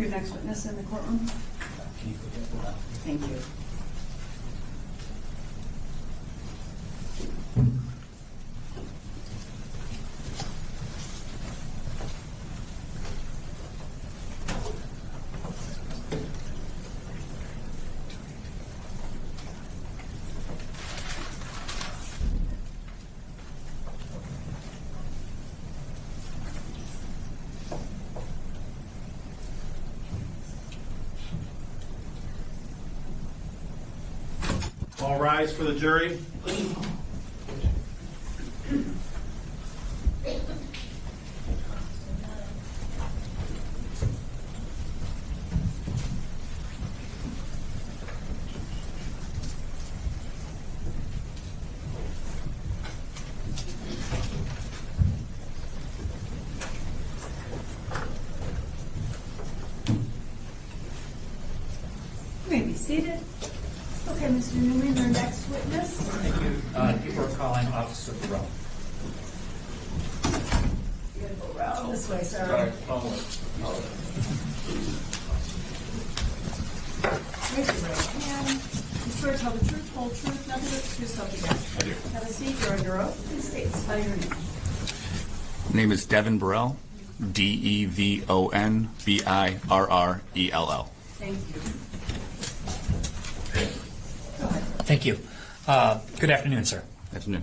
your next witness in the courtroom. Thank you. All rise for the jury. You may be seated. Okay, Mr. Newman, our next witness. Thank you. You are calling Officer Burrell. You gotta go around this way, sir. Raise your right hand. You swear to tell the truth, whole truth, nothing but the truth, so help you God. I do. Have a seat. You're under oath. Please state and spell your name. Name is Devon Birrell, Devon Birrell. Thank you. Thank you. Good afternoon, sir. Afternoon.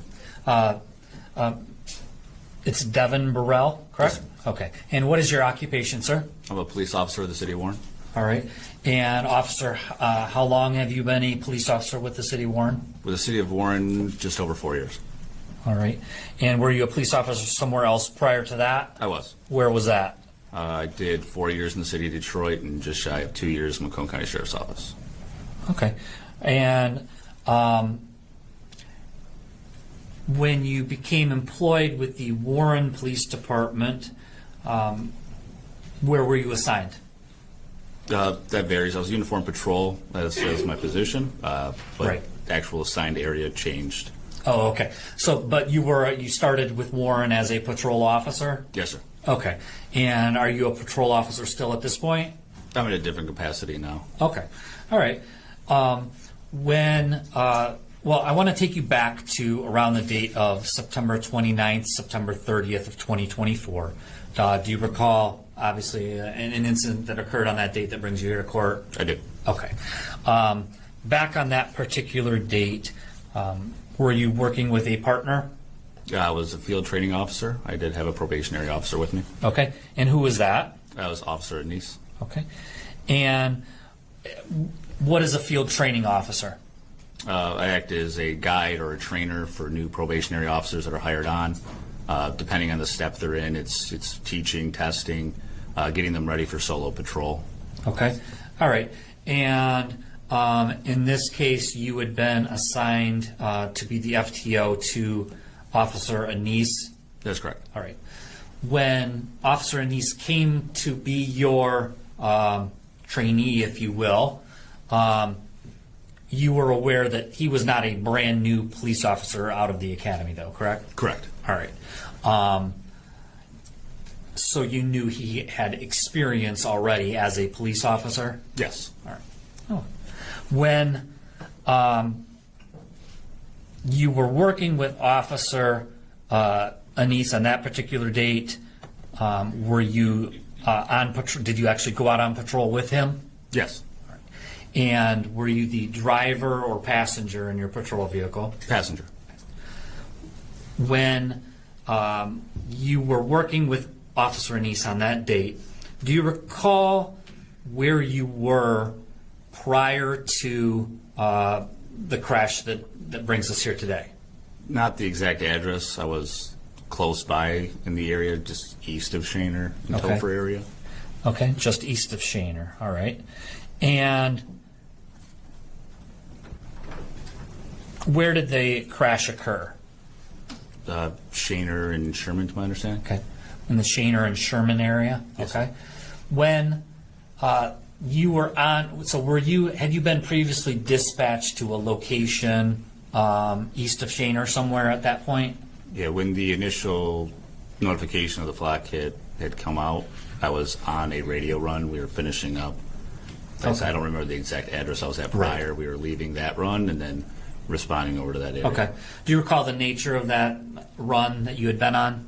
It's Devon Birrell, correct? Yes. Okay. And what is your occupation, sir? I'm a police officer of the City of Warren. All right. And officer, how long have you been a police officer with the City of Warren? With the City of Warren, just over 4 years. All right. And were you a police officer somewhere else prior to that? I was. Where was that? I did 4 years in the City of Detroit and just shy of 2 years in Macomb County Sheriff's Office. Okay. And when you became employed with the Warren Police Department, where were you assigned? That varies. I was uniform patrol as my position, but Right. the actual assigned area changed. Oh, okay. So, but you started with Warren as a patrol officer? Yes, sir. Okay. And are you a patrol officer still at this point? I'm in a different capacity now. Okay. All right. Well, I want to take you back to around the date of September 29th, September 30th of 2024. Do you recall, obviously, an incident that occurred on that date that brings you here to court? I do. Okay. Back on that particular date, were you working with a partner? I was a field training officer. I did have a probationary officer with me. Okay. And who was that? I was Officer Anise. Okay. And what is a field training officer? I act as a guide or a trainer for new probationary officers that are hired on. Depending on the step they're in, it's teaching, testing, getting them ready for solo patrol. Okay. All right. And in this case, you had been assigned to be the FTO to Officer Anise. That's correct. All right. When Officer Anise came to be your trainee, if you will, you were aware that he was not a brand new police officer out of the academy, though, correct? Correct. All right. So you knew he had experience already as a police officer? Yes. All right. Oh. When you were working with Officer Anise on that particular date, were you on patrol? Did you actually go out on patrol with him? Yes. And were you the driver or passenger in your patrol vehicle? Passenger. When you were working with Officer Anise on that date, do you recall where you were prior to the crash that brings us here today? Not the exact address. I was close by in the area, just east of Schoenherr, in Okay. Topher area. Okay, just east of Schoenherr. All right. And where did the crash occur? Schoenherr and Sherman, to my understanding. Okay, in the Schoenherr and Sherman area. Yes. Okay. When you were on, so had you been previously dispatched to a location east of Schoenherr somewhere at that point? Yeah, when the initial notification of the flak hit had come out, I was on a radio run. We were finishing up. Like I said, I don't remember the exact address I was at prior. Right. We were leaving that run and then responding over to that area. Okay. Do you recall the nature of that run that you had been on?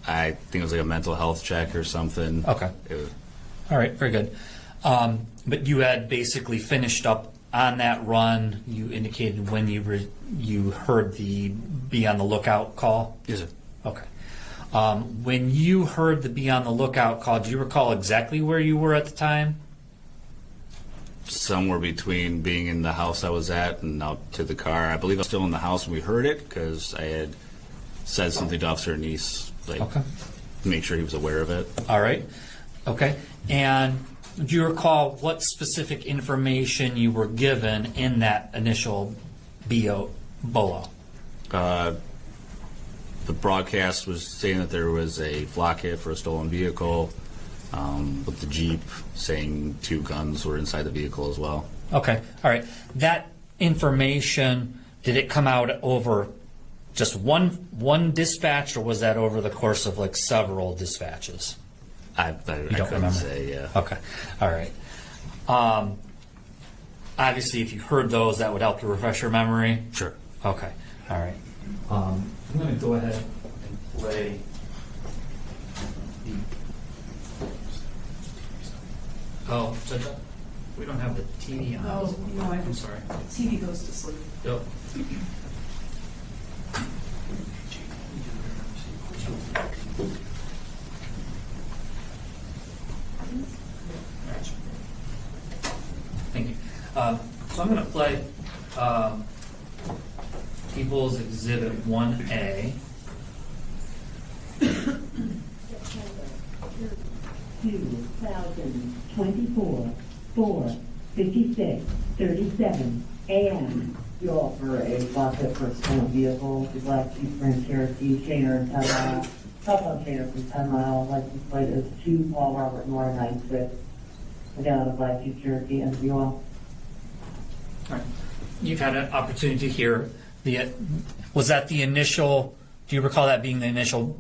I think it was like a mental health check or something. Okay. It was, All right, very good. But you had basically finished up on that run. You indicated when you heard the be on the lookout call? yes, sir. Okay. When you heard the be on the lookout call, do you recall exactly where you were at the time? Somewhere between being in the house I was at and out to the car. I believe I was still in the house when we heard it because I had said something to Officer Anise, like, Okay. to make sure he was aware of it. All right. Okay. And do you recall what specific information you were given in that initial BOLO? The broadcast was saying that there was a flock hit for a stolen vehicle, with the Jeep saying 2 guns were inside the vehicle as well. Okay. All right. That information, did it come out over just one dispatch, or was that over the course of like several dispatches? I don't couldn't remember? say, yeah. Okay. All right. Obviously, if you heard those, that would help to refresh your memory. Sure. Okay. All right. I'm going to go ahead and play the. Oh, we don't have the TV on. Oh, no, I'm sorry. TV goes to sleep. Yep. Thank you. So I'm going to play People's Exhibit 1A. 2024, 4:56:37 a.m. You offer a block hit for a stolen vehicle, the black Jeep Grand Cherokee, Schoenherr and 10 Mile. Southbound Schoenherr from 10 Mile, license plate is 2 Paul Robert Moore 96. Again, on a black Jeep Cherokee and you all. All right. You've had an opportunity to hear was that the initial, do you recall that being the initial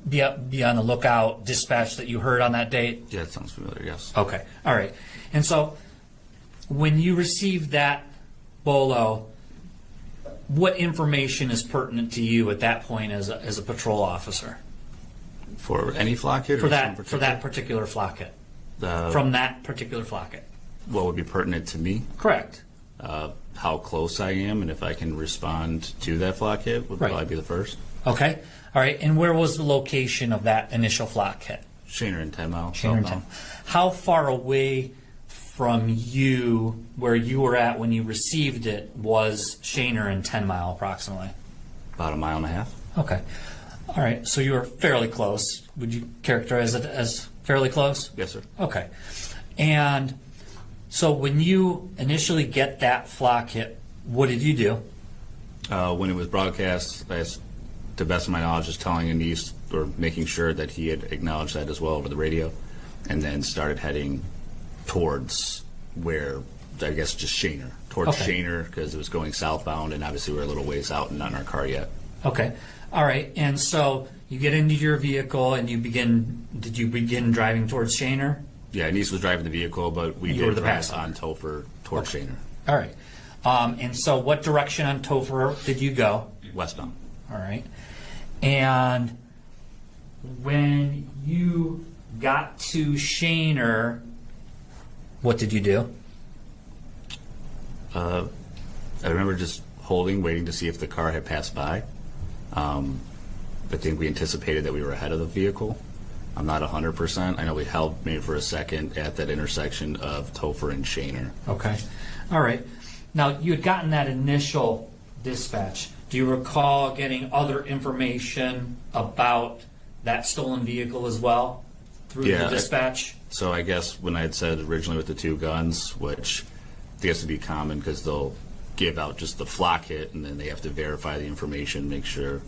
be on the lookout dispatch that you heard on that date? Yeah, that sounds familiar, yes. Okay. All right. And so when you received that BOLO, what information is pertinent to you at that point as a patrol officer? For any flock hit? For or that some particular flock hit. particular? From that particular flock hit. What would be pertinent to me? Correct. How close I am and if I can respond to that flock hit would Right. probably be the first. Okay. All right. And where was the location of that initial flock hit? Schoenherr and 10 Mile. Schoenherr southbound. How far away from you, where you were at when you received it, was Schoenherr and 10 Mile approximately? About 1.5 miles. Okay. All right. So you were fairly close. Would you characterize it as fairly close? Yes, sir. Okay. And so when you initially get that flock hit, what did you do? When it was broadcast, to the best of my knowledge, just telling Anise or making sure that he had acknowledged that as well over the radio, and then started heading towards where, I guess, just Schoenherr, towards Okay. Schoenherr, because it was going southbound, and obviously we're a little ways out and not in our car yet. Okay. All right. And so you get into your vehicle and did you begin driving towards Schoenherr? Yeah, Anise was driving the vehicle, but we You were did the drive passenger. on Topher towards Schoenherr, All right. And so what direction on Topher did you go? westbound. All right. And when you got to Schoenherr, what did you do? I remember just holding, waiting to see if the car had passed by. I think we anticipated that we were ahead of the vehicle. I'm not 100%. I know we held maybe for a second at that intersection of Topher and Schoenherr. Okay. All right. Now, you had gotten that initial dispatch. Do you recall getting other information about that stolen vehicle as well through Yeah, the dispatch? So I guess when I had said originally with the 2 guns, which I guess would be common because they'll give out just the flock hit and then they have to verify the information, make sure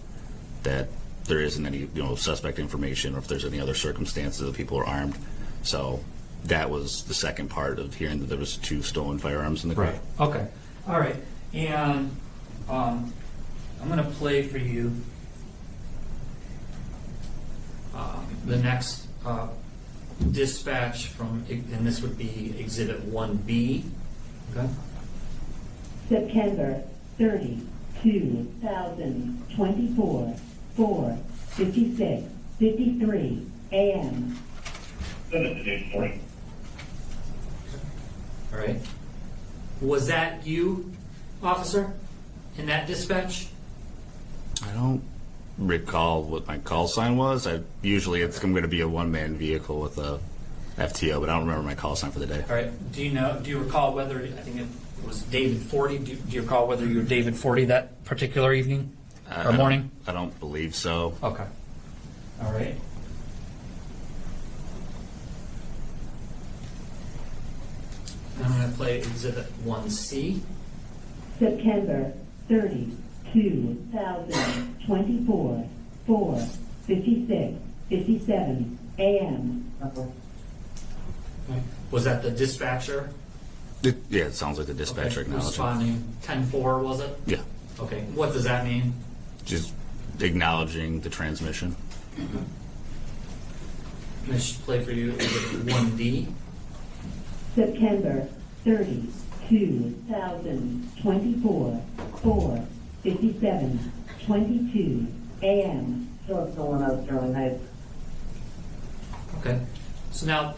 that there isn't any suspect information or if there's any other circumstances that people are armed. So that was the second part of hearing that there was 2 stolen firearms in the car. Right. Okay. All right. And I'm going to play for you the next dispatch from, and this would be Exhibit 1B. Okay. September 30, 2024, 4:56:53 a.m. All right. Was that you, officer, in that dispatch? I don't recall what my call sign was. Usually I'm going to be a one-man vehicle with a FTO, but I don't remember my call sign for the day. All right. Do you recall whether, I think it was David 40, do you recall whether you were David 40 that particular evening or morning? I don't believe so. Okay. All right. I'm going to play Exhibit 1C. September 30, 2024, 4:56:57 a.m. Was that the dispatcher Yeah, it sounds like the dispatcher acknowledging. responding? 10-4, was it? Yeah, Okay. What does that mean? just acknowledging the transmission. I should play for you Exhibit 1D. September 30, 2024, 4:57:22 a.m. So it's the one out of Sterling Heights. Okay. So now,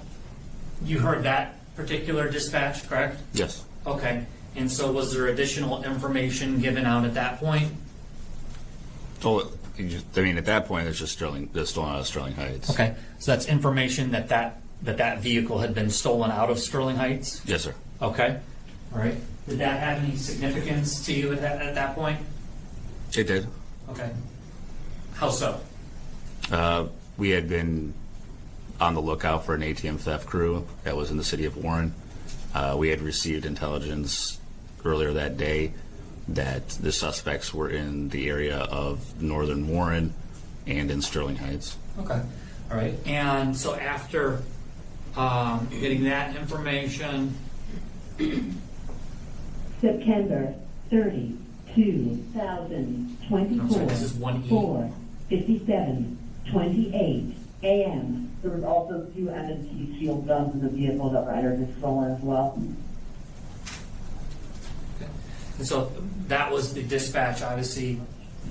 you heard that particular dispatch, correct? Yes. Okay. And so was there additional information given out at that point? Oh, I mean, at that point, it's just stolen out of Sterling Heights. Okay. So that's information that vehicle had been stolen out of Sterling Heights? Yes, sir. Okay. All right. Did that have any significance to you at that point? It did. Okay. How so? We had been on the lookout for an ATM theft crew that was in the city of Warren. We had received intelligence earlier that day that the suspects were in the area of northern Warren and in Sterling Heights. Okay. All right. And so after getting that information, September 30, 2024, I'm sorry, this is 1E. 4:57:28 a.m. There was also 2 M&T shield guns in the vehicle that were entered and stolen as well. and so that was the dispatch, obviously.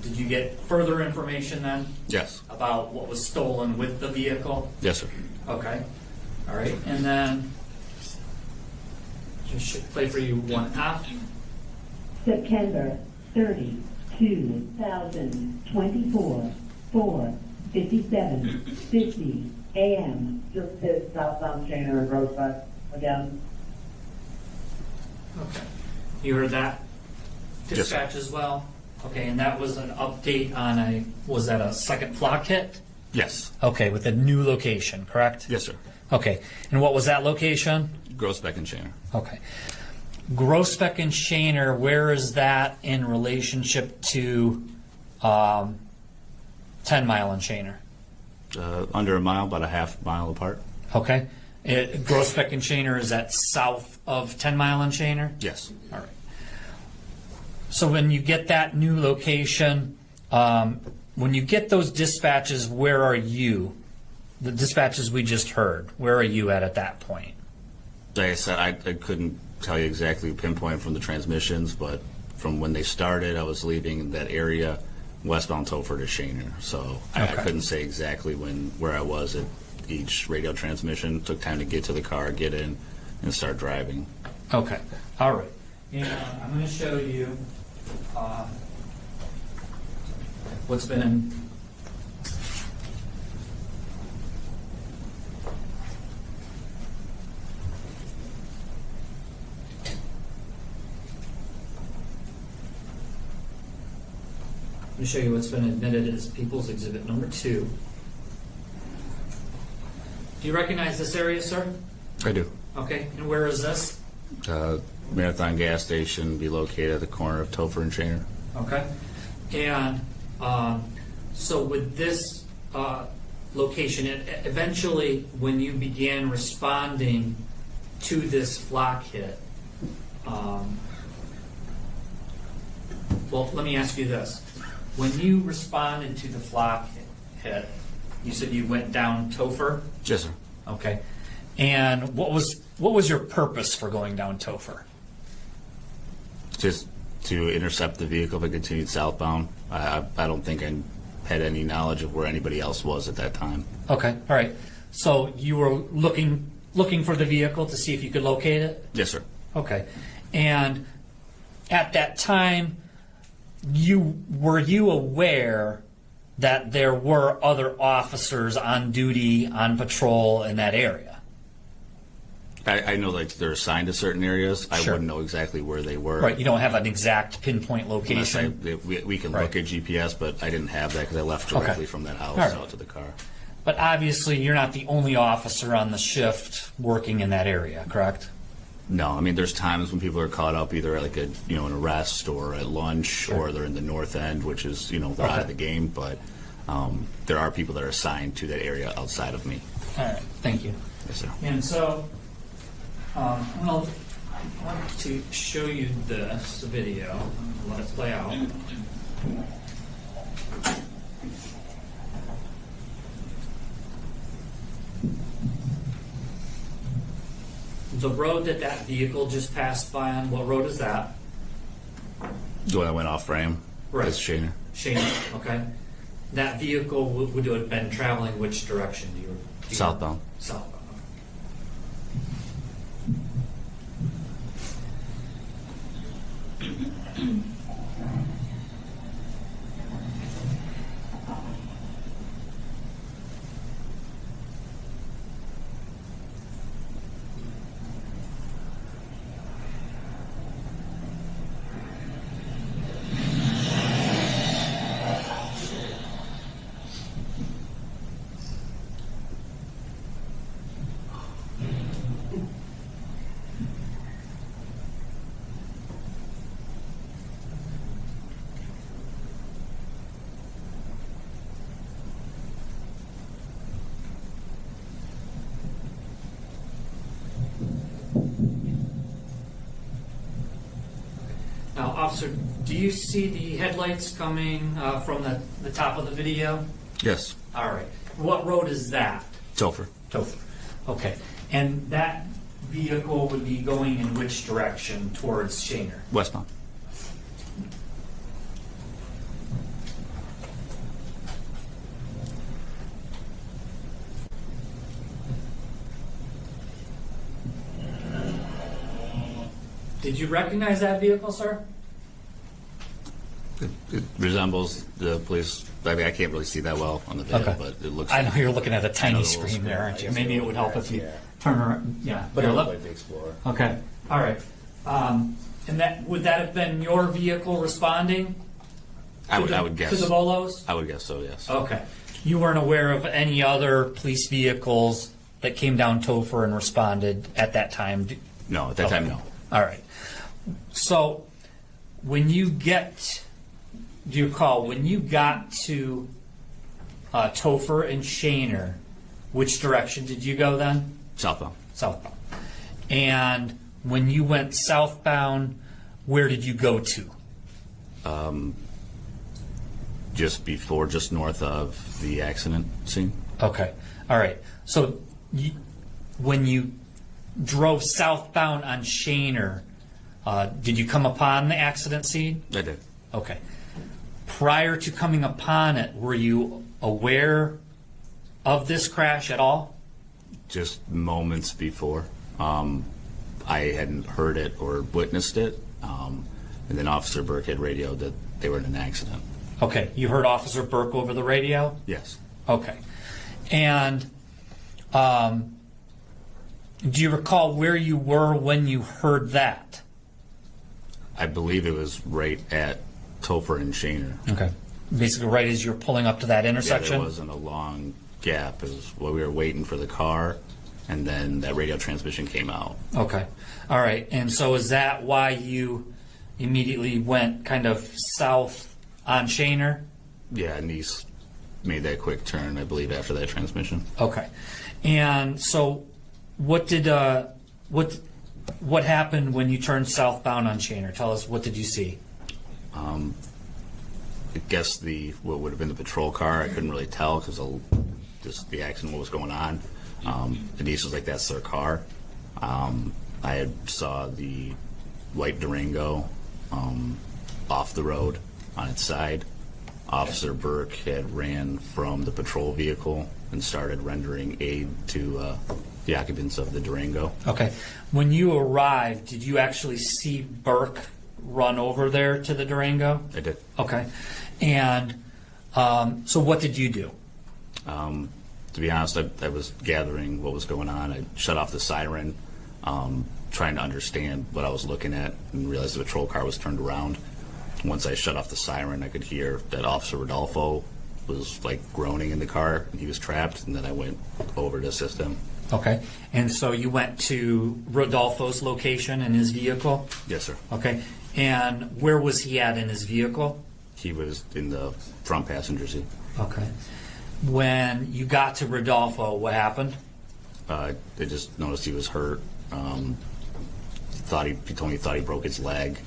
Did you get further information then Yes. about what was stolen with the vehicle? Yes, sir. Okay. All right. And then just should play for you 1F. September 30, 2024, 4:57:50 a.m. Just hit southbound Schoenherr and Groaning again. Okay. You heard that Yes, dispatch as well? Okay. And that was an update on was that a second flock hit? Yes. Okay. With a new location, correct? Yes, sir. Okay. And what was that location? Grossbeck and Schoenherr. Okay. Groesbeck and Schoenherr, where is that in relationship to 10 Mile and Schoenherr? Under a mile, about a half mile apart. Okay. Groesbeck and Schoenherr, is that south of 10 Mile and Schoenherr? Yes. All right. So when you get that new location, when you get those dispatches, where are you? The dispatches we just heard, where are you at that point? Like I said, I couldn't tell you exactly pinpoint from the transmissions, but from when they started, I was leaving that area westbound Topher to Schoenherr. So I Okay. couldn't say exactly where I was at each radio transmission. It took time to get to the car, get in, and start driving. Okay. All right. And I'm going to show you what's been in. I'm going to show you what's been admitted as People's Exhibit number 2. Do you recognize this area, sir? I do. Okay. And where is this? Marathon gas station be located at the corner of Topher and Schoenherr. Okay. And so with this location, eventually when you began responding to this flock hit, well, let me ask you this. When you responded to the flock hit, you said you went down Topher? Yes, sir. Okay. And what was your purpose for going down Topher? Just to intercept the vehicle if it continued southbound. I don't think I had any knowledge of where anybody else was at that time. Okay. All right. So you were looking for the vehicle to see if you could locate it? Yes, sir. Okay. And at that time, were you aware that there were other officers on duty, on patrol in that area? I know like they're assigned to certain areas. I Sure. wouldn't know exactly where they were. Right. You don't have an exact pinpoint Unless location. we can Right. look at GPS, but I didn't have that because I left directly from that house All right. out to the car. But obviously, you're not the only officer on the shift working in that area, correct? No, I mean there's times when people are caught up either at like an arrest or at lunch or they're in the north end, which is they're out Okay. of the game. But there are people that are assigned to that area outside of me. All right. Thank you. Yes, sir. And so, I want to show you this video. Let it play out. The road that vehicle just passed by on, what road is that? The one that went off frame. Right. That's Schoenherr. Shane, okay. That vehicle would have been traveling which direction? Do you Southbound. Southbound. Now, officer, do you see the headlights coming from the top of the video? Yes. All right. What road is that? Topher. Topher. Okay. And that vehicle would be going in which direction towards Schoenherr? Westbound. Did you recognize that vehicle, sir? It resembles the police. I mean, I can't really see that well on the video, Okay. but it looks. I know you're looking at a I know tiny the little screen there, aren't you? screen. Maybe it would help if you Yeah. turn around. Yeah. But Like the Explorer. okay. All right. And would that have been your vehicle responding? I would to guess. the Volos? I would guess so. Yes. Okay. You weren't aware of any other police vehicles that came down Topher and responded at that time? No, at that time, no. All right. So when you do you recall, when you got to Topher and Schoenherr, which direction did you go then? Southbound. Southbound. And when you went southbound, where did you go to? Just north of the accident scene. Okay. All right. So when you drove southbound on Schoenherr, did you come upon the accident scene? I did. Okay. Prior to coming upon it, were you aware of this crash at all? Just moments before. I hadn't heard it or witnessed it. And then Officer Burke had radioed that they were in an accident. Okay. You heard Officer Burke over the radio? Yes. Okay. And do you recall where you were when you heard that? I believe it was right at Topher and Schoenherr. Okay. Basically, right as you're pulling up to that Yeah, intersection? there wasn't a long gap. It was while we were waiting for the car, and then that radio transmission came out. Okay. All right. And so is that why you immediately went kind of south on Schoenherr? Yeah, Nice made that quick turn, I believe, after that transmission. Okay. And so what did what happened when you turned southbound on Schoenherr? Tell us, what did you see? I guess what would have been the patrol car, I couldn't really tell because just the accident, what was going on. Denise was like, that's their car. I had saw the white Durango off the road on its side. Officer Burke had ran from the patrol vehicle and started rendering aid to the occupants of the Durango. Okay. When you arrived, did you actually see Burke run over there to the Durango? I did. Okay. And so what did you do? To be honest, I was gathering what was going on. I shut off the siren, trying to understand what I was looking at, and realized the patrol car was turned around. Once I shut off the siren, I could hear that Officer Rodolfo was like groaning in the car, and he was trapped, and then I went over to assist him. Okay. And so you went to Rodolfo's location in his vehicle? Yes, sir. Okay. And where was he at in his vehicle? He was in the front passenger seat. Okay. When you got to Rodolfo, what happened? I just noticed he was hurt. He told me he thought he broke his leg,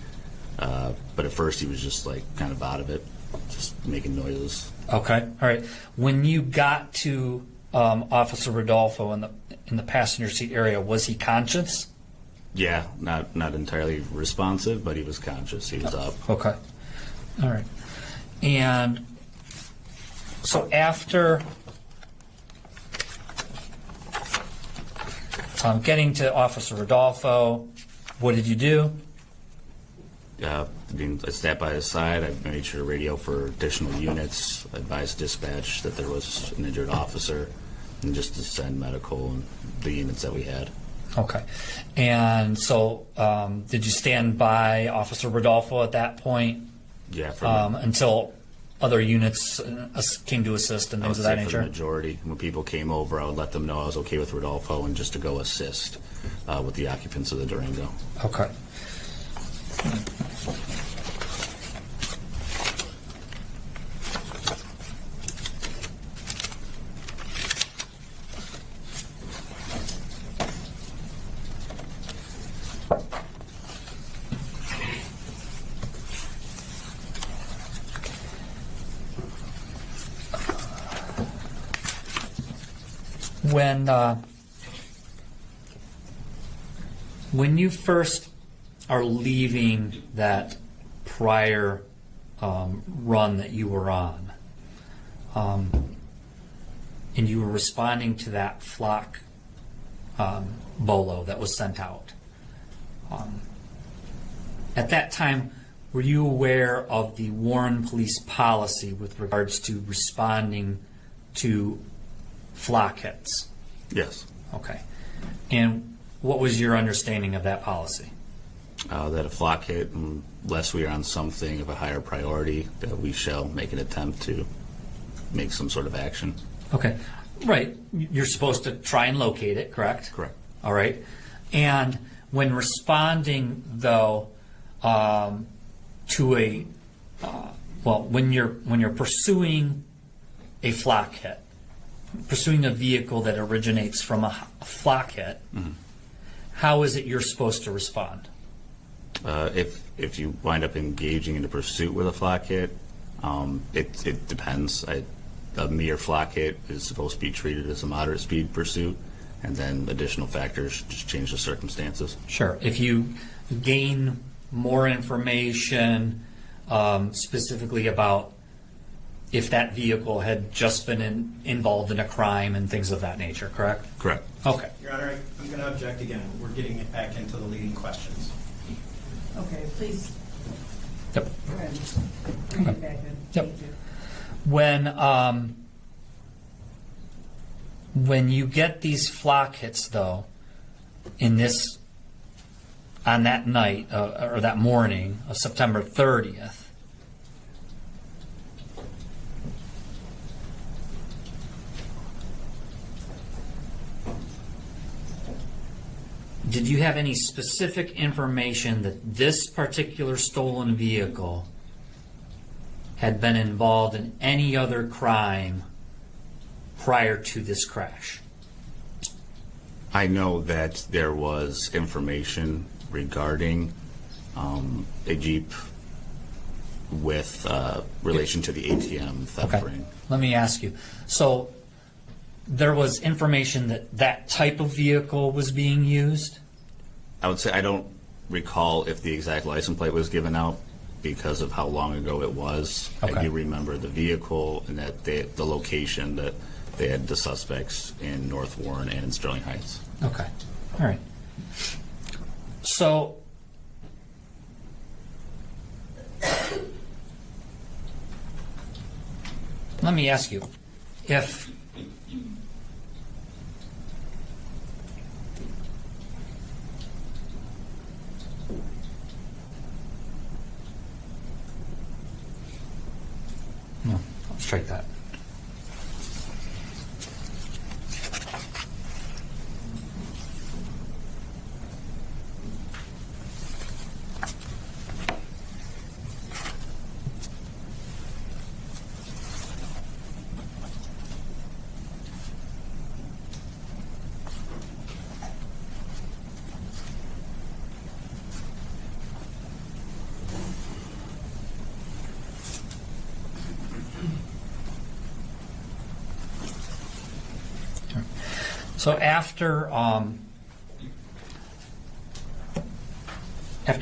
but at first he was just like kind of out of it, just making noises. Okay. All right. When you got to Officer Rodolfo in the passenger seat area, was he conscious? Yeah, not entirely responsive, but he was conscious. He was up. Okay. All right. And so after getting to Officer Rodolfo, what did you do? I sat by his side. I made sure to radio for additional units, advised dispatch that there was an injured officer, and just to send medical and the units that we had. Okay. And so did you stand by Officer Rodolfo at that point Yeah, until other units came to assist and I would things of that say for the nature? majority. When people came over, I would let them know I was okay with Rodolfo and just to go assist with the occupants of the Durango. Okay. When you first are leaving that prior run that you were on, and you were responding to that flock bolo that was sent out, at that time, were you aware of the Warren Police policy with regards to responding to flock hits? Yes. Okay. And what was your understanding of that policy? That a flock hit, unless we are on something of a higher priority, that we shall make an attempt to make some sort of action. Okay. Right. You're supposed to try and locate it, correct? Correct. All right. And when responding, though, to a when you're pursuing a flock hit, pursuing a vehicle that originates from a flock hit, how is it you're supposed to respond? If you wind up engaging in a pursuit with a flock hit, it depends. A mere flock hit is supposed to be treated as a moderate speed pursuit, and then additional factors just change the circumstances. Sure. If you gain more information specifically about if that vehicle had just been involved in a crime and things of that nature, correct? Correct. Okay. Your Honor, I'm going to object again. We're getting it back into the leading questions. Okay, please. Yep. Go ahead. Bring it back in. Yep. Thank you. When you get these flock hits, though, on that night or that morning of September 30th, did you have any specific information that this particular stolen vehicle had been involved in any other crime prior to this crash? I know that there was information regarding a Jeep with relation to the ATM theft Okay. ring. Let me ask you. So there was information that that type of vehicle was being used? I would say I don't recall if the exact license plate was given out because of how long ago it was. Okay. I do remember the vehicle and that the location that they had the suspects in North Warren and in Sterling Heights. Okay, all right. So, let me ask you, if no, I'll strike that. So after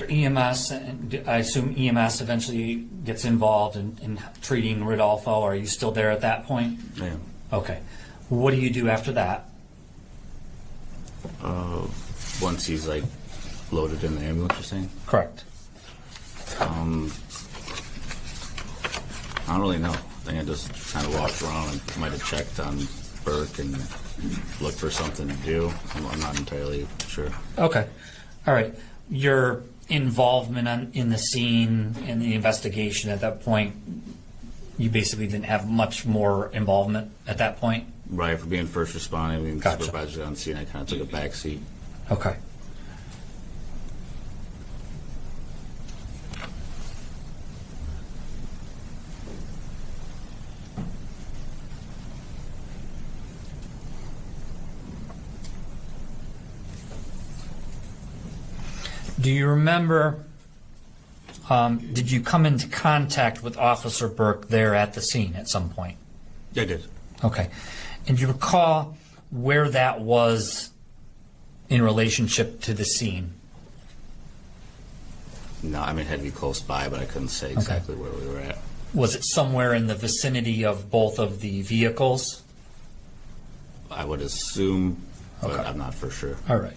EMS, and I assume EMS eventually gets involved in treating Rodolfo. Are you still there at that point? Yeah. Okay. What do you do after that? Once he's like loaded in the ambulance, you're saying? Correct. I don't really know. I think I just kind of walked around and might have checked on Burke and looked for something to do. I'm not entirely sure. Okay. All right. Your involvement in the scene and the investigation at that point, you basically didn't have much more involvement at that point? Right, for being first responding, being Gotcha. supervisor on scene, I kind of took a back seat. Okay. Do you remember, did you come into contact with Officer Burke there at the scene at some point? I did. Okay. And do you recall where that was in relationship to the scene? No, I mean, it had to be close by, but I couldn't say exactly where we were at. Was it somewhere in the vicinity of both of the vehicles? I would assume, but Okay. I'm not for sure. All right.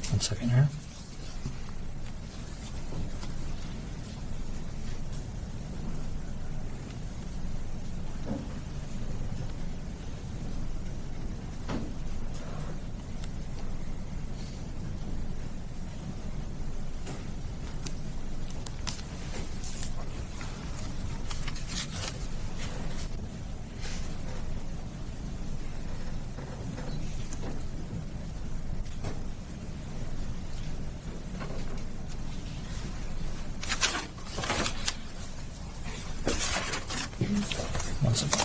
One second here. One second.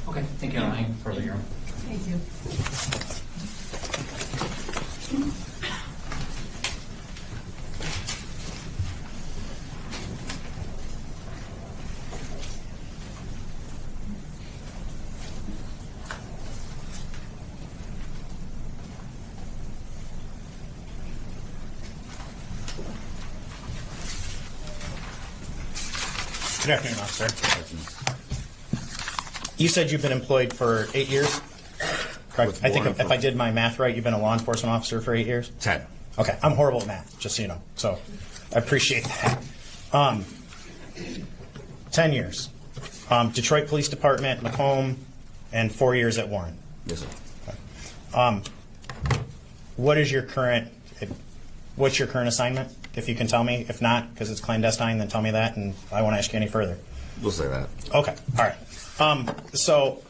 Okay, thank you. Anything further here? Thank you. Good afternoon, officer. You said you've been employed for 8 years? Correct. With I think Warren if I did my math right, you've been a law enforcement officer for 8 years? 10. Okay, I'm horrible at math, just so you know. So I appreciate that. 10 years. Detroit Police Department, Macomb, and 4 years at Warren. Yes, sir. What's your current assignment, if you can tell me? If not, because it's clandestine, then tell me that, and I won't ask you any further. We'll say that. Okay, all right. So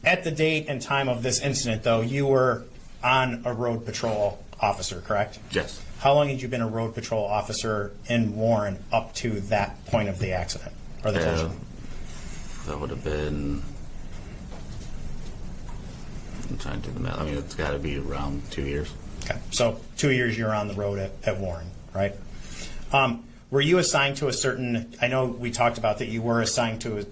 At the date and time of this incident, though, you were on a road patrol officer, correct? Yes. How long had you been a road patrol officer in Warren up to that point of the accident or the collision? That would have been. I'm trying to do the math. I mean, it's got to be around 2 years. Okay, so 2 years you're on the road at Warren, right? Were you assigned to a certain? I know we talked about that you were assigned to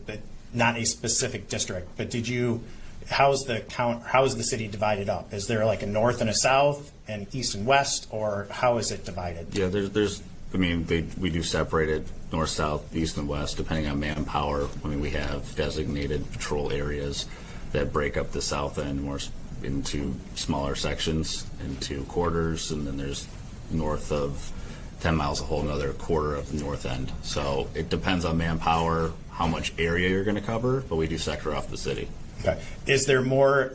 not a specific district, but did you? How is the city divided up? Is there like a north and a south, and east and west, or how is it divided? Yeah, there's. I mean, we do separate it north, south, east, and west depending on manpower. I mean, we have designated patrol areas that break up the south end more into smaller sections, into quarters, and then there's north of 10 miles, a whole another quarter of the north end. So it depends on manpower, how much area you're going to cover, but we do sector off the city. Okay. Is there more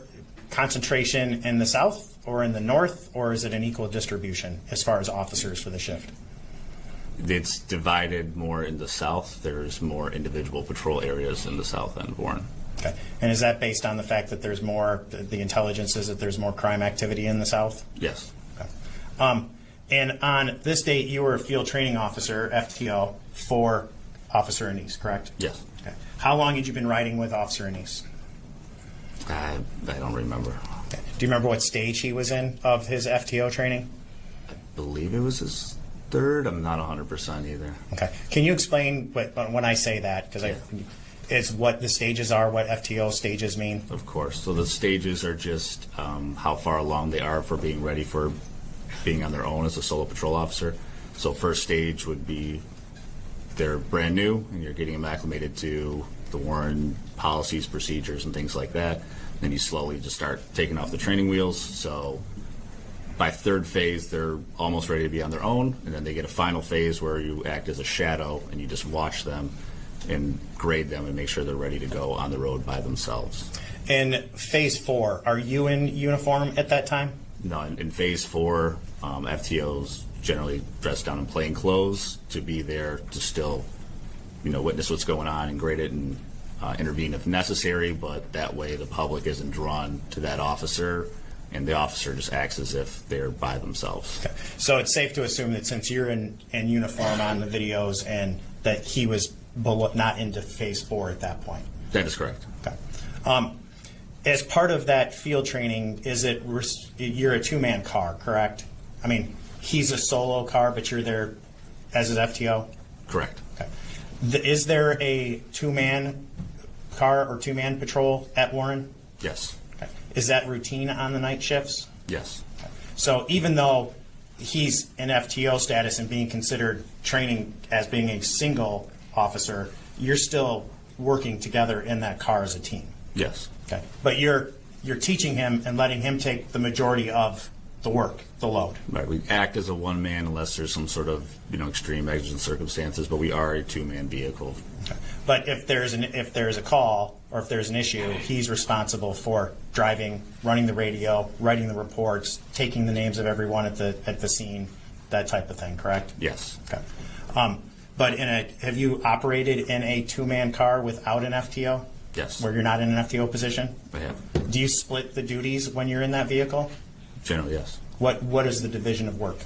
concentration in the south or in the north, or is it an equal distribution as far as officers for the shift? It's divided more in the south. There's more individual patrol areas in the south end of Warren. Okay. And is that based on the fact that there's more, the intelligence is that there's more crime activity in the south? Yes. Okay. And on this date, you were a field training officer, FTO, for Officer Anise, correct? Yes. Okay. How long had you been riding with Officer Anise? I don't remember. Okay. Do you remember what stage he was in of his FTO training? I believe it was his third. I'm not 100% either. Okay. Can you explain when I say that? Because it's what the stages are, what FTO stages mean? Of course. So the stages are just how far along they are for being ready for being on their own as a solo patrol officer. So first stage would be they're brand new and you're getting them acclimated to the Warren policies, procedures, and things like that. Then you slowly just start taking off the training wheels. So by third phase, they're almost ready to be on their own, and then they get a final phase where you act as a shadow and you just watch them and grade them and make sure they're ready to go on the road by themselves. In phase 4, are you in uniform at that time? No, in phase 4, FTOs generally dress down in plain clothes to be there to still, witness what's going on and grade it and intervene if necessary, but that way the public isn't drawn to that officer and the officer just acts as if they're by themselves. Okay. So it's safe to assume that since you're in uniform on the videos and that he was not into phase 4 at that point? That is correct. Okay. As part of that field training, you're a two-man car, correct? I mean, he's a solo car, but you're there as an FTO? Correct. Okay. Is there a two-man car or two-man patrol at Warren? Yes. Okay. Is that routine on the night shifts? Yes. Okay. So even though he's in FTO status and being considered training as being a single officer, you're still working together in that car as a team? Yes. Okay. But you're teaching him and letting him take the majority of the work, the load. Right. We act as a one-man unless there's some sort of extreme exigent circumstances, but we are a two-man vehicle. Okay. But if there's a call or if there's an issue, he's responsible for driving, running the radio, writing the reports, taking the names of everyone at the scene, that type of thing. Correct? Yes. Okay. But have you operated in a two-man car without an FTO? Yes. Where you're not in an FTO position? I have. Do you split the duties when you're in that vehicle? Generally, yes. What is the division of work?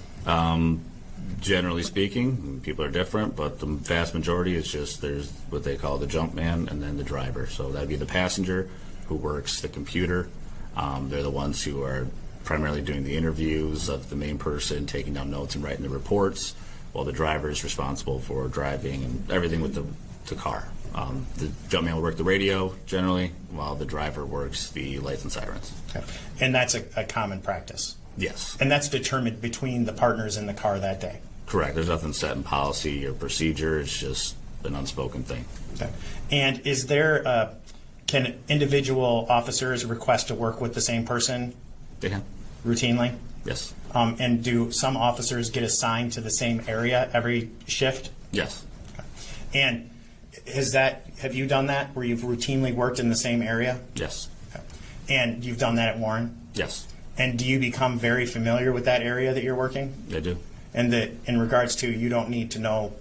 Generally speaking, people are different, but the vast majority is just there's what they call the jump man and then the driver. So that'd be the passenger who works the computer. They're the ones who are primarily doing the interviews of the main person, taking down notes and writing the reports, while the driver is responsible for driving and everything with the car. The jump man will work the radio generally, while the driver works the lights and sirens. Okay. And that's a common practice? Yes. And that's determined between the partners in the car that day? Correct. There's nothing set in policy or procedure. It's just an unspoken thing. Okay. And is there, can individual officers request to work with the same person They can. routinely? Yes. And do some officers get assigned to the same area every shift? Yes. Okay. And have you done that where you've routinely worked in the same area? Yes. Okay. And you've done that at Warren? Yes. And do you become very familiar with that area that you're working? I do. And that in regards to you don't need to know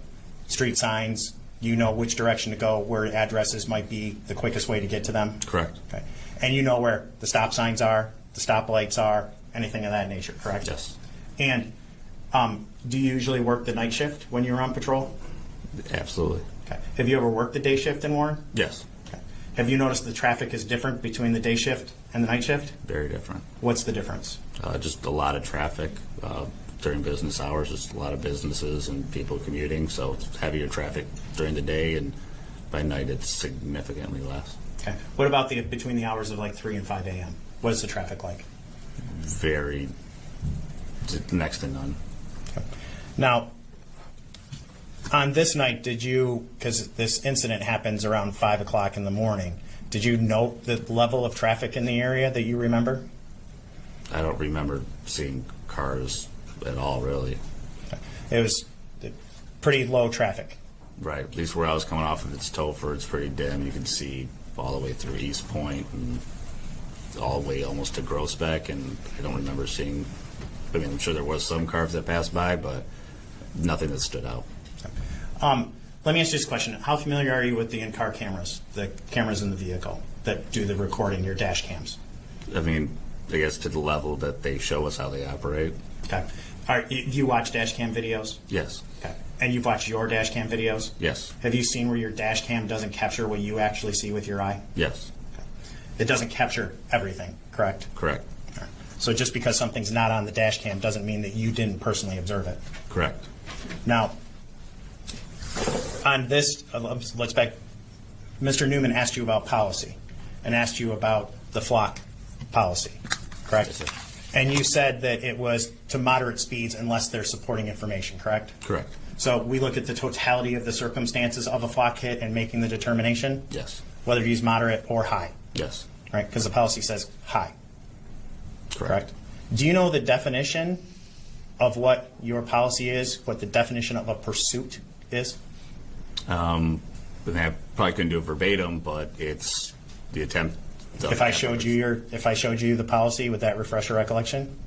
street signs, you know which direction to go, where addresses might be the quickest way to get to them? Correct. Okay. And you know where the stop signs are, the stop lights are, anything of that nature, correct? Yes. And do you usually work the night shift when you're on patrol? Absolutely. Okay. Have you ever worked the day shift in Warren? Yes. Okay. Have you noticed the traffic is different between the day shift and the night shift? Very different. What's the difference? Just a lot of traffic during business hours. Just a lot of businesses and people commuting, so it's heavier traffic during the day, and by night it's significantly less. Okay. What about between the hours of like 3 and 5 a.m.? What is the traffic like? Very next to none. Okay. Now, on this night, did you, because this incident happens around 5 o'clock in the morning, did you note the level of traffic in the area that you remember? I don't remember seeing cars at all, really. It was pretty low traffic. Right. At least where I was coming off of, it's Topher. It's pretty dim. You can see all the way through East Point and all the way almost to Groesbeck, and I don't remember seeing, I mean, I'm sure there was some cars that passed by, but nothing that stood out. Let me ask you this question. How familiar are you with the in-car cameras, the cameras in the vehicle that do the recording, your dash cams? I mean, I guess to the level that they show us how they operate. Okay. Do you watch dash cam videos? Yes. Okay. And you've watched your dash cam videos? Yes. Have you seen where your dash cam doesn't capture what you actually see with your eye? Yes. It doesn't capture everything, correct? Correct. All right. So just because something's not on the dash cam doesn't mean that you didn't personally observe it. Correct. Now, on this, let's back. Mr. Newman asked you about policy and asked you about the flock policy, correct? Yes, sir. And you said that it was to moderate speeds unless there's supporting information, correct? Correct. So we look at the totality of the circumstances of a flock hit and making the determination, Yes. whether to use moderate or high, Yes. right? Because the policy says high, Correct. correct? Do you know the definition of what your policy is, what the definition of a pursuit is? I probably couldn't do it verbatim, but it's the attempt. If I showed you the policy, would that refresh your recollection?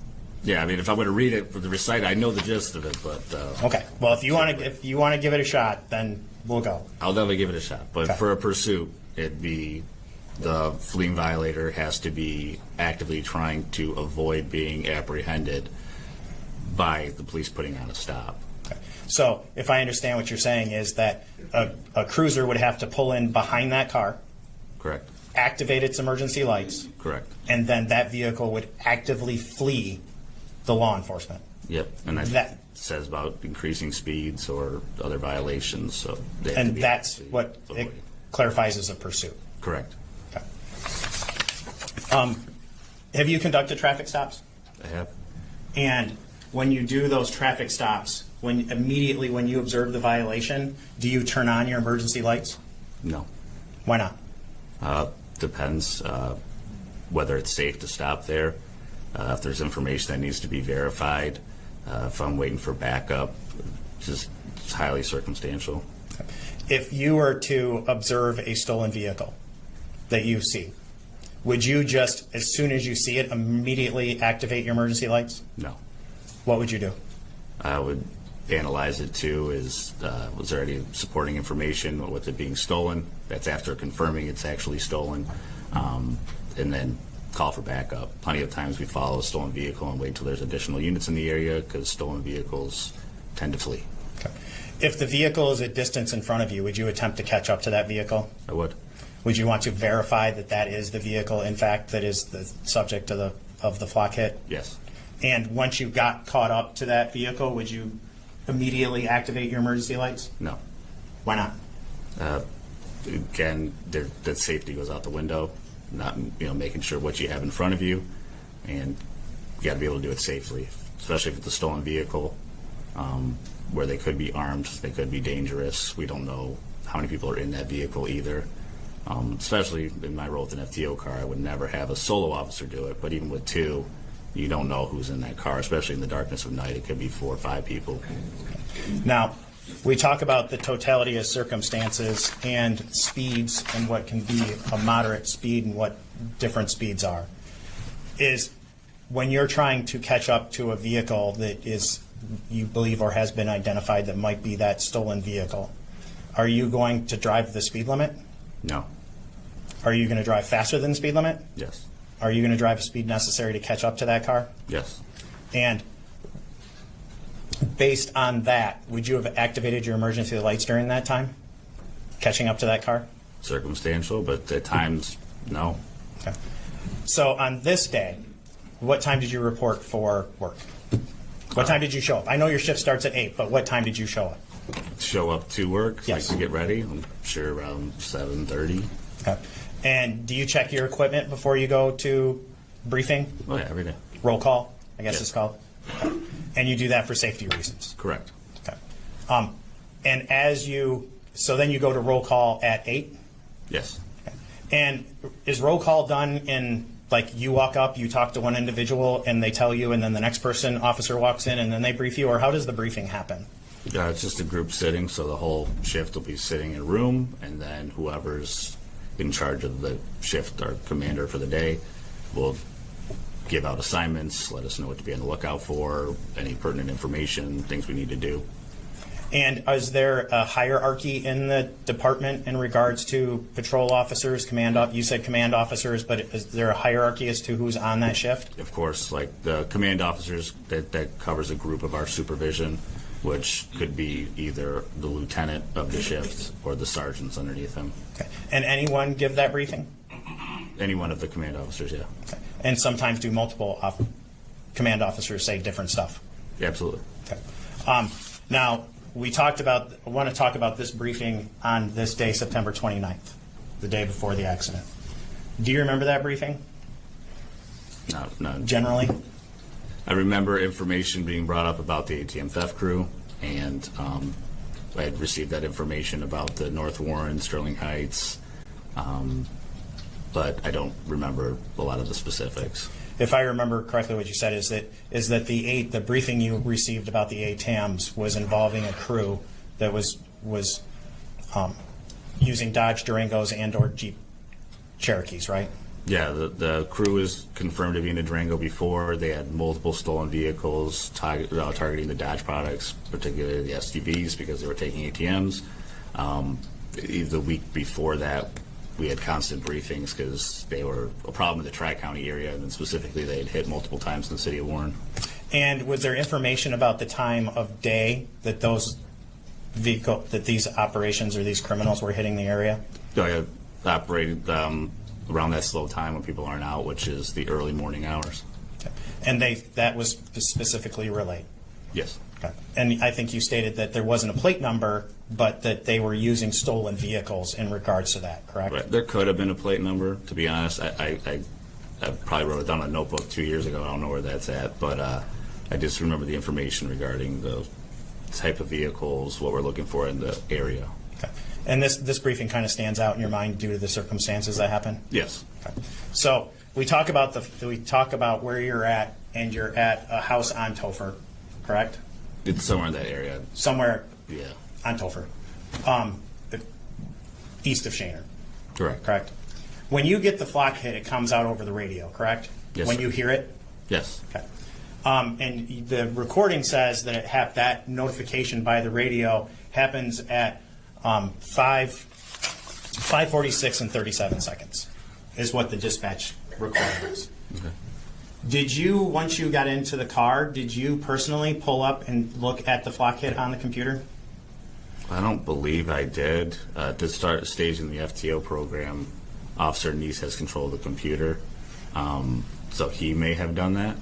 Yeah, I mean, if I'm going to read it for the recite, I know the gist of it, but Okay. Well, if you want to give it a shot, then we'll go. I'll definitely give it a shot. But Okay. for a pursuit, it'd be the fleeing violator has to be actively trying to avoid being apprehended by the police putting on a stop. Okay. So, if I understand what you're saying is that a cruiser would have to pull in behind that car, Correct. activate its emergency lights, Correct. and then that vehicle would actively flee the law enforcement. Yep. And That- that says about increasing speeds or other violations. So they have to And be that's actively what it avoiding. clarifies as a pursuit. Correct. Okay. Have you conducted traffic stops? I have. And when you do those traffic stops, immediately when you observe the violation, do you turn on your emergency lights? No. Why not? Depends whether it's safe to stop there. If there's information that needs to be verified, if I'm waiting for backup, it's highly circumstantial. If you were to observe a stolen vehicle that you see, would you just, as soon as you see it, immediately activate your emergency lights? No. What would you do? I would analyze it too. Was there any supporting information with it being stolen? That's after confirming it's actually stolen, and then call for backup. Plenty of times we follow a stolen vehicle and wait until there's additional units in the area because stolen vehicles tend to flee. Okay. If the vehicle is a distance in front of you, would you attempt to catch up to that vehicle? I would. Would you want to verify that that is the vehicle, in fact, that is the subject of the flock hit? Yes. And once you got caught up to that vehicle, would you immediately activate your emergency lights? No. Why not? Again, that safety goes out the window. Not making sure what you have in front of you, and you got to be able to do it safely, especially if it's a stolen vehicle, where they could be armed, they could be dangerous. We don't know how many people are in that vehicle either. Especially in my role with an FTO car, I would never have a solo officer do it, but even with two, you don't know who's in that car, especially in the darkness of night. It could be 4 or 5 people. Now, we talk about the totality of circumstances and speeds and what can be a moderate speed and what different speeds are. Is when you're trying to catch up to a vehicle that is, you believe or has been identified that might be that stolen vehicle, are you going to drive the speed limit? No. Are you going to drive faster than the speed limit? Yes. Are you going to drive a speed necessary to catch up to that car? Yes. And based on that, would you have activated your emergency lights during that time, catching up to that car? Circumstantial, but at times, no. Okay. So on this day, what time did you report for work? What time did you show up? I know your shift starts at 8, but what time did you show up? Show up to work, Yes. like to get ready. I'm sure around 7:30. Okay. And do you check your equipment before you go to briefing? Oh yeah, every day. Roll call, I guess Yes. it's called. Okay. And you do that for safety reasons. Correct. Okay. And so then you go to roll call at 8? Yes. And is roll call done in, like, you walk up, you talk to one individual, and they tell you, and then the next officer walks in, and then they brief you, or how does the briefing happen? It's just a group sitting, so the whole shift will be sitting in a room, and then whoever's in charge of the shift, our commander for the day, will give out assignments, let us know what to be on the lookout for, any pertinent information, things we need to do. And is there a hierarchy in the department in regards to patrol officers, you said command officers, but is there a hierarchy as to who's on that shift? Of course, like the command officers, that covers a group of our supervision, which could be either the lieutenant of the shift or the sergeants underneath him. Okay. And anyone give that briefing? Any one of the command officers, yeah. Okay. And sometimes do multiple command officers say different stuff? Yeah, absolutely. Okay. Now, I want to talk about this briefing on this day, September 29th, the day before the accident. Do you remember that briefing, No. generally? I remember information being brought up about the ATM theft crew, and I had received that information about the North Warren, Sterling Heights, but I don't remember a lot of the specifics. If I remember correctly, what you said is that the briefing you received about the ATMs was involving a crew that was using Dodge Durangos and/or Jeep Cherokees, right? Yeah, the crew is confirmed to be in a Durango before. They had multiple stolen vehicles targeting the Dodge products, particularly the SUVs, because they were taking ATMs. The week before that, we had constant briefings because they were a problem in the Tri-County area, and then specifically they had hit multiple times in the city of Warren. And was there information about the time of day that these operations or these criminals were hitting the area? They operated around that slow time when people aren't out, which is the early morning hours. Okay. And that was specifically relayed? Yes. Okay. And I think you stated that there wasn't a plate number, but that they were using stolen vehicles in regards to that, correct? Right. There could have been a plate number, to be honest. I probably wrote it down in a notebook 2 years ago. I don't know where that's at, but I just remember the information regarding the type of vehicles, what we're looking for in the area. Okay. And this briefing kind of stands out in your mind due to the circumstances that happened? Yes. Okay. So we talk about where you're at, and you're at a house on Topher, correct? It's somewhere in that area. Somewhere Yeah. on Topher, east of Schoenherr, Correct. correct? When you get the flock hit, it comes out over the radio, correct? Yes, When sir. you hear it? Yes. Okay. And the recording says that that notification by the radio happens at 5:46 and 37 seconds, is what the dispatch recording is. Okay. Did you, once you got into the car, did you personally pull up and look at the flock hit on the computer? I don't believe I did. To start staging the FTO program, Officer Neese has control of the computer, so he may have done that.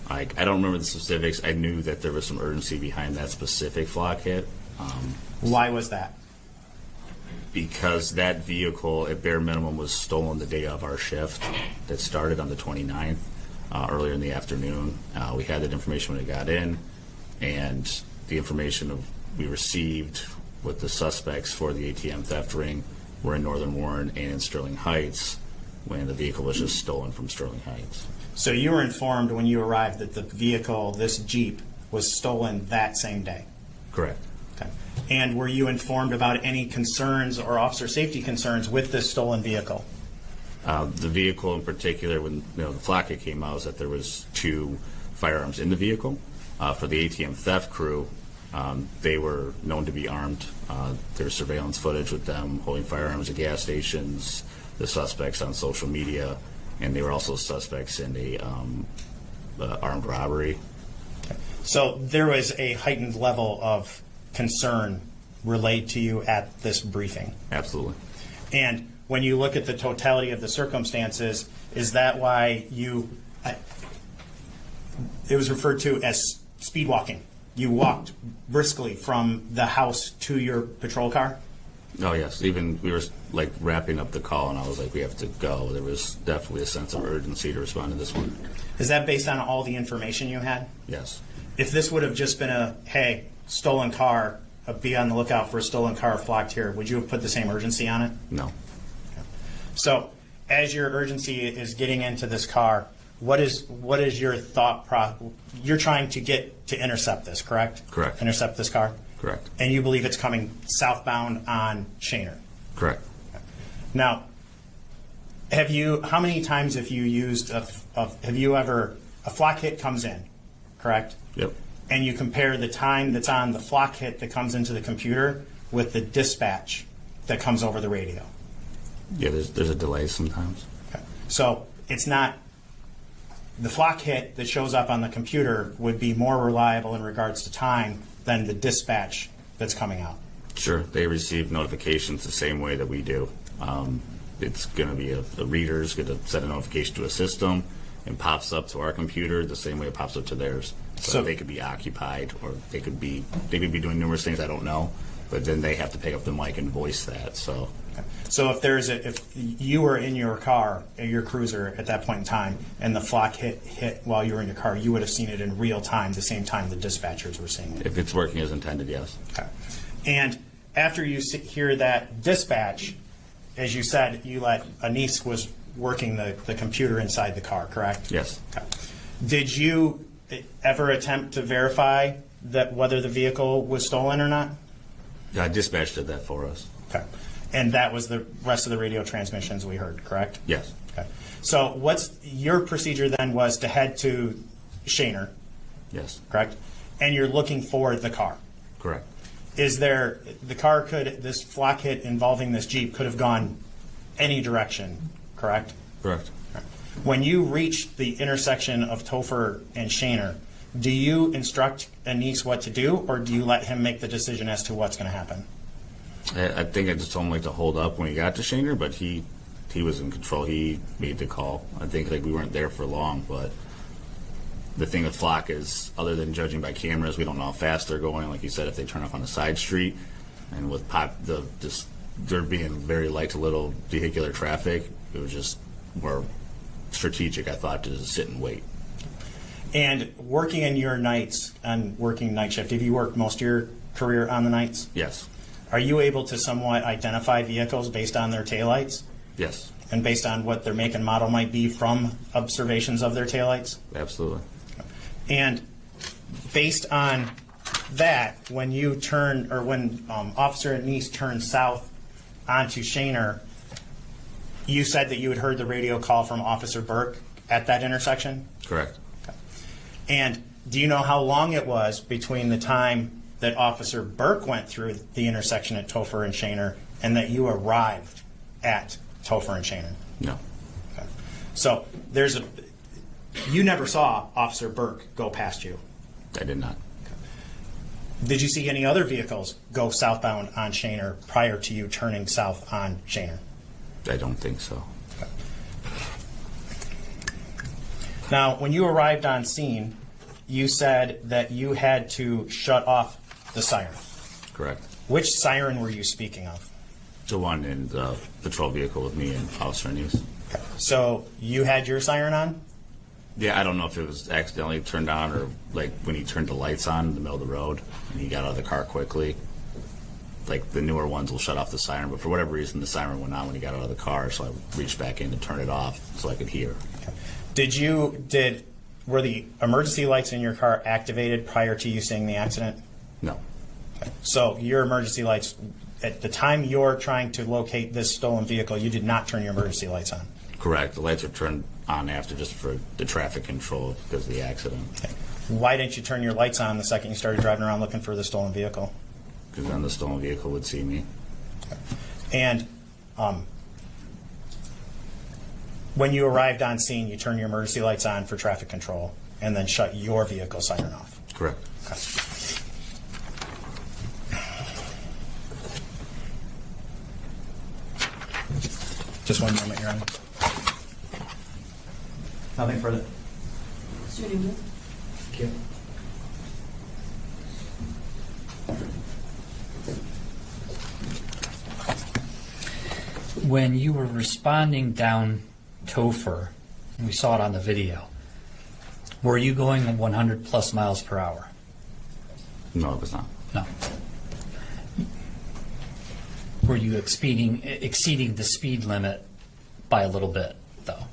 I don't remember the specifics. I knew that there was some urgency behind that specific flock hit. Why was that? Because that vehicle, at bare minimum, was stolen the day of our shift that started on the 29th, earlier in the afternoon. We had that information when it got in, and the information we received with the suspects for the ATM theft ring were in Northern Warren and in Sterling Heights when the vehicle was just stolen from Sterling Heights. So you were informed when you arrived that the vehicle, this Jeep, was stolen that same day? Correct. Okay. And were you informed about any concerns or officer safety concerns with this stolen vehicle? The vehicle in particular, when the flock hit came out, was that there was 2 firearms in the vehicle. For the ATM theft crew, they were known to be armed. There's surveillance footage with them holding firearms at gas stations, the suspects on social media, and they were also suspects in a armed robbery. So there was a heightened level of concern relayed to you at this briefing. Absolutely. And when you look at the totality of the circumstances, is that why it was referred to as speed walking? You walked briskly from the house to your patrol car? Oh, yes. Even we were like wrapping up the call, and I was like, we have to go. There was definitely a sense of urgency to respond to this one. Is that based on all the information you had? Yes. If this would have just been a, hey, stolen car, be on the lookout for a stolen car flocked here, would you have put the same urgency on it? No. So as your urgency is getting into this car, what is your thought process? You're trying to get to intercept this, correct? Correct. Intercept this car? Correct. And you believe it's coming southbound on Schoenherr? Correct. Now, how many times have you used a flock hit comes in, correct? Yep. And you compare the time that's on the flock hit that comes into the computer with the dispatch that comes over the radio. Yeah, there's a delay sometimes. Okay. So it's not the flock hit that shows up on the computer would be more reliable in regards to time than the dispatch that's coming out. Sure. They receive notifications the same way that we do. It's going to be a reader's going to send a notification to a system and pops up to our computer the same way it pops up to theirs. So they could be occupied, or they could be doing numerous things I don't know, but then they have to pick up the mic and voice that. So if you were in your car, your cruiser at that point in time, and the flock hit while you were in your car, you would have seen it in real time, the same time the dispatchers were seeing it. if it's working as intended, yes. Okay. And after you hear that dispatch, as you said, a niece was working the computer inside the car, correct? Yes. Okay. Did you ever attempt to verify that whether the vehicle was stolen or not? Dispatch did that for us. Okay. And that was the rest of the radio transmissions we heard, correct? Yes. Okay. So what's your procedure then was to head to Schoenherr, Yes. correct? And you're looking for the car. Correct. This flock hit involving this Jeep could have gone any direction, correct? Correct. When you reach the intersection of Topher and Schoenherr, do you instruct Anise what to do, or do you let him make the decision as to what's going to happen? I think I just told him like to hold up when he got to Schoenherr, but he was in control. He made the call. I think like we weren't there for long, but the thing with flock is, other than judging by cameras, we don't know how fast they're going. Like you said, if they turn off on a side street, and with there being very light to little vehicular traffic, it was just more strategic, I thought, to just sit and wait. And working in your nights and working night shift, have you worked most of your career on the nights? Yes. Are you able to somewhat identify vehicles based on their taillights Yes. and based on what their make and model might be from observations of their taillights? Absolutely. And based on that, when you turn, or when Officer Anise turned south onto Schoenherr, you said that you had heard the radio call from Officer Burke at that intersection? Correct. And do you know how long it was between the time that Officer Burke went through the intersection at Topher and Schoenherr and that you arrived at Topher and Schoenherr? No. Okay. So you never saw Officer Burke go past you. I did not. Did you see any other vehicles go southbound on Schoenherr prior to you turning south on Schoenherr? I don't think so. Now, when you arrived on scene, you said that you had to shut off the siren. Correct. Which siren were you speaking of? The one in the patrol vehicle with me and Officer Anise. So you had your siren on? Yeah, I don't know if it was accidentally turned on or like when he turned the lights on in the middle of the road and he got out of the car quickly. Like the newer ones will shut off the siren, but for whatever reason the siren went on when he got out of the car, so I reached back in to turn it off so I could hear. Were the emergency lights in your car activated prior to you seeing the accident? No. So your emergency lights, at the time you're trying to locate this stolen vehicle, you did not turn your emergency lights on? Correct. The lights were turned on after just for the traffic control because of the accident. Okay. Why didn't you turn your lights on the second you started driving around looking for the stolen vehicle? Because then the stolen vehicle would see me. And When you arrived on scene, you turned your emergency lights on for traffic control and then shut your vehicle siren off. Correct. Okay. Just one moment, Your Honor. Nothing further. Mr. Newman? Thank you. When you were responding down Topher, and we saw it on the video, were you going 100 plus miles per hour? No, it was not. No. Were you exceeding the speed limit by a little bit, though?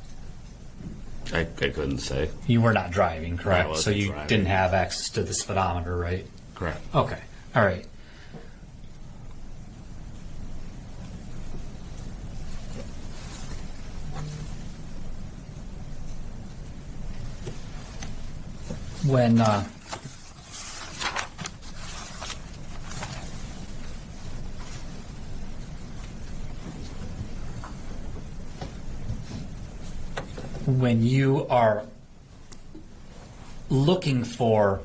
I couldn't say. You were not driving, correct? I wasn't So you driving. didn't have access to the speedometer, right? Correct. Okay, all right. When you are looking for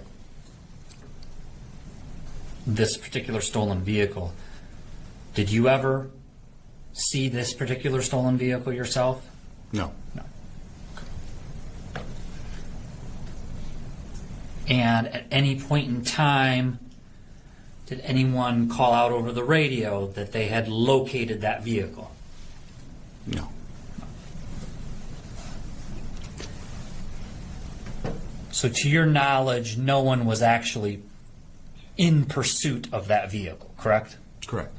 this particular stolen vehicle, did you ever see this particular stolen vehicle yourself? No. No. And at any point in time, did anyone call out over the radio that they had located that vehicle? No. So to your knowledge, no one was actually in pursuit of that vehicle, correct? Correct.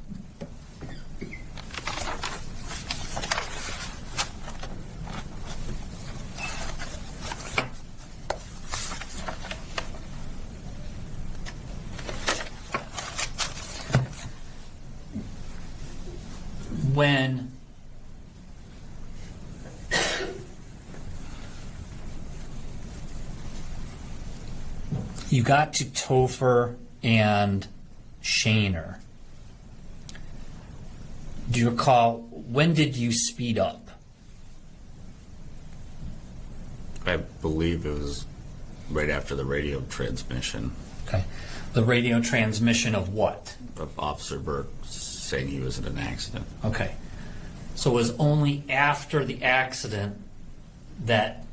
When you got to Topher and Schoenherr, do you recall, when did you speed up? I believe it was right after the radio transmission Okay. The radio transmission of what? of Officer Burke saying he was in an accident. Okay. So it was only after the accident that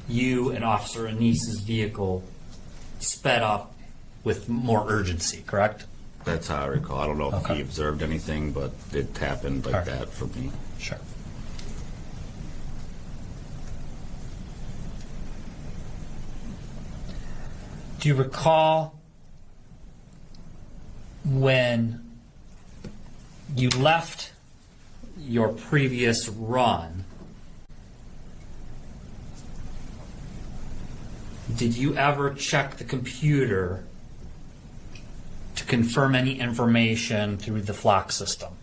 you and Officer Anis's vehicle sped up with more urgency, correct? That's how I recall. I don't know if Okay. he observed anything, but it happened like All right. that for me. Sure. Do you recall when you left your previous run, did you ever check the computer to confirm any information through the flock system?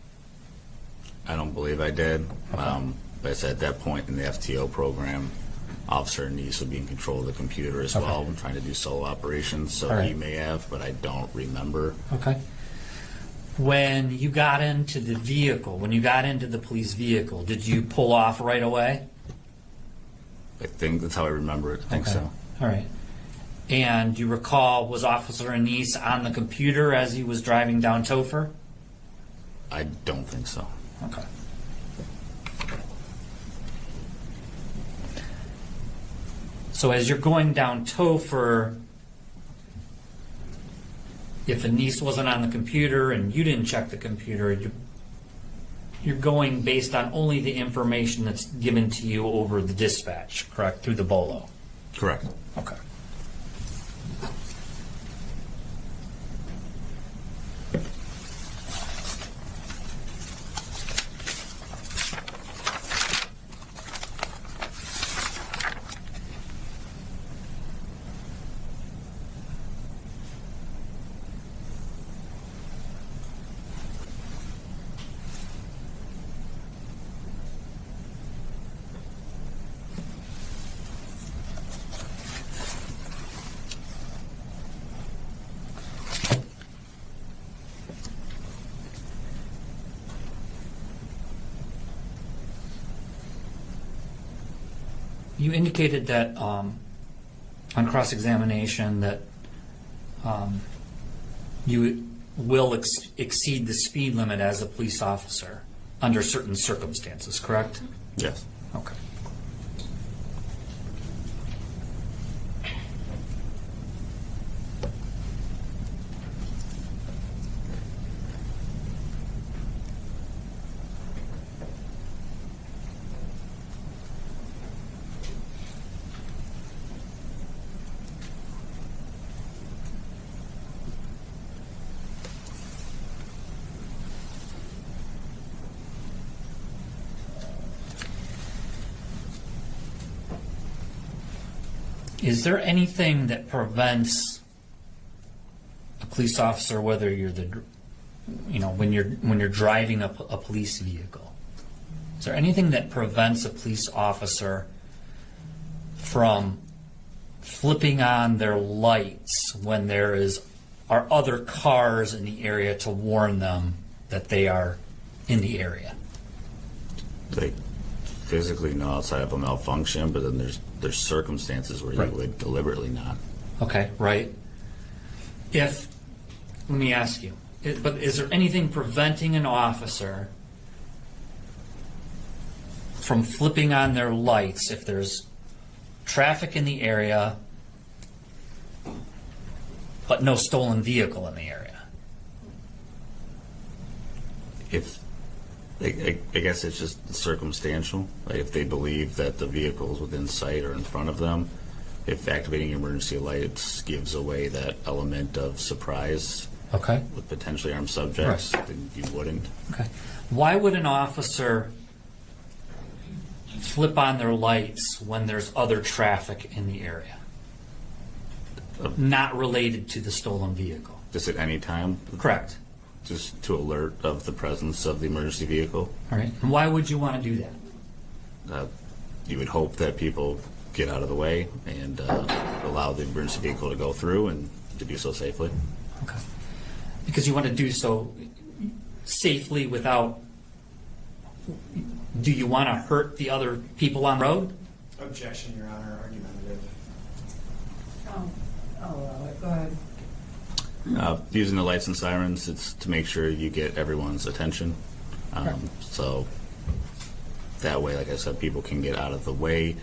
I don't believe I did. But it's at that point in the FTO program, Officer Anis would be in control of the computer as well and trying to do solo operations, so All right. he may have, but I don't remember. Okay. When you got into the vehicle, when you got into the police vehicle, did you pull off right away? I think that's how I remember it. I think so. All right. And do you recall, was Officer Anis on the computer as he was driving down Topher? I don't think so. Okay. So as you're going down Topher, if Anis wasn't on the computer and you didn't check the computer, you're going based on only the information that's given to you over the dispatch, correct? Through the BOLO. Correct. Okay. You indicated that on cross-examination that you will exceed the speed limit as a police officer under certain circumstances, correct? Yes. Okay. Is there anything that prevents a police officer, whether you're when you're driving a police vehicle, is there anything that prevents a police officer from flipping on their lights when there are other cars in the area to warn them that they are in the area? They physically know outside of a malfunction, but then there's circumstances where Right. you would deliberately not. Okay, right. Let me ask you, but is there anything preventing an officer from flipping on their lights if there's traffic in the area, but no stolen vehicle in the area? If I guess it's just circumstantial. Like if they believe that the vehicle is within sight or in front of them, if activating emergency lights gives away that element of surprise Okay. with potentially armed subjects, Right. then you wouldn't. Okay. Why would an officer flip on their lights when there's other traffic in the area? Not related to the stolen vehicle. Just at any time, Correct. just to alert of the presence of the emergency vehicle. All right. And why would you want to do that? You would hope that people get out of the way and allow the emergency vehicle to go through and to do so safely. Okay. Because you want to do so safely without. Do you want to hurt the other people on the road? Objection, Your Honor, argumentative. Go ahead. Using the lights and sirens, it's to make sure you get everyone's attention. So that way, like I said, people can get out of the way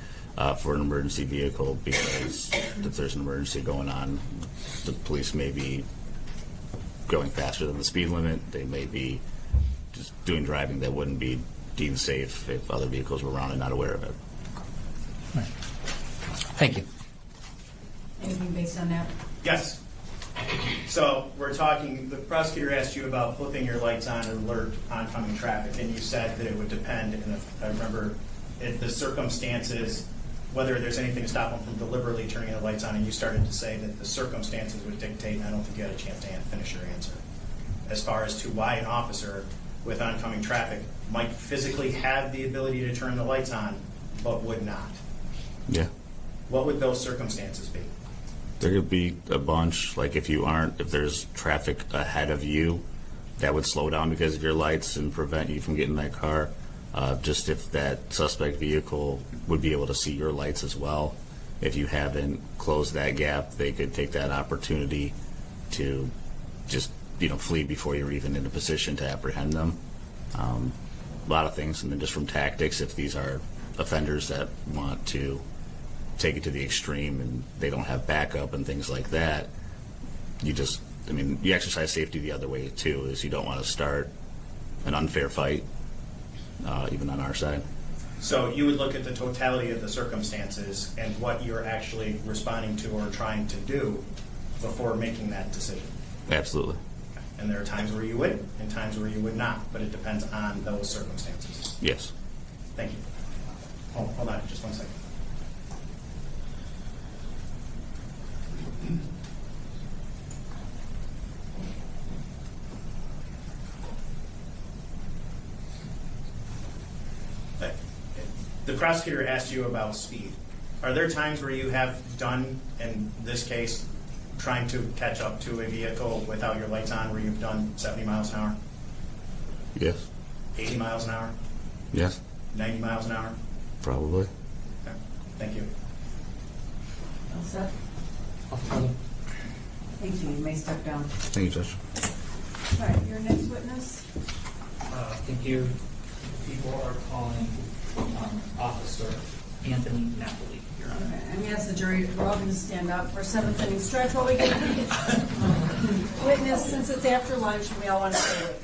for an emergency vehicle, because if there's an emergency going on, the police may be going faster than the speed limit. They may be just doing driving that wouldn't be deemed safe if other vehicles were around and not aware of it. Right. Thank you. Anything based on that? Yes. So we're talking, the prosecutor asked you about flipping your lights on and alert oncoming traffic, and you said that it would depend, and if I remember, the circumstances, whether there's anything to stop them from deliberately turning the lights on, and you started to say that the circumstances would dictate, and I don't think you had a chance to finish your answer, as far as to why an officer with oncoming traffic might physically have the ability to turn the lights on, but would not. Yeah. What would those circumstances be? There could be a bunch, like if there's traffic ahead of you, that would slow down because of your lights and prevent you from getting in that car. Just if that suspect vehicle would be able to see your lights as well. If you haven't closed that gap, they could take that opportunity to just, flee before you're even in a position to apprehend them. A lot of things, and then just from tactics, if these are offenders that want to take it to the extreme and they don't have backup and things like that, you exercise safety the other way too, is you don't want to start an unfair fight, even on our side. So you would look at the totality of the circumstances and what you're actually responding to or trying to do before making that decision. Absolutely. And there are times where you would and times where you would not, but it depends on those circumstances. Yes. Thank you. Hold on just one second. The prosecutor asked you about speed. Are there times where you have done, in this case, trying to catch up to a vehicle without your lights on, where you've done 70 miles an hour, Yes. 80 miles an hour, Yes. 90 miles an hour? Probably. Okay. Thank you. All set? Thank you. You may step down. Thank you, Judge. All right, your next witness. Thank you. People are calling Officer Anthony Napoli, Your Honor. Okay, I'm going to ask the jury, we're all going to stand up for a 7th inning stretch while we get witness, since it's after lunch and we all want to stay awake.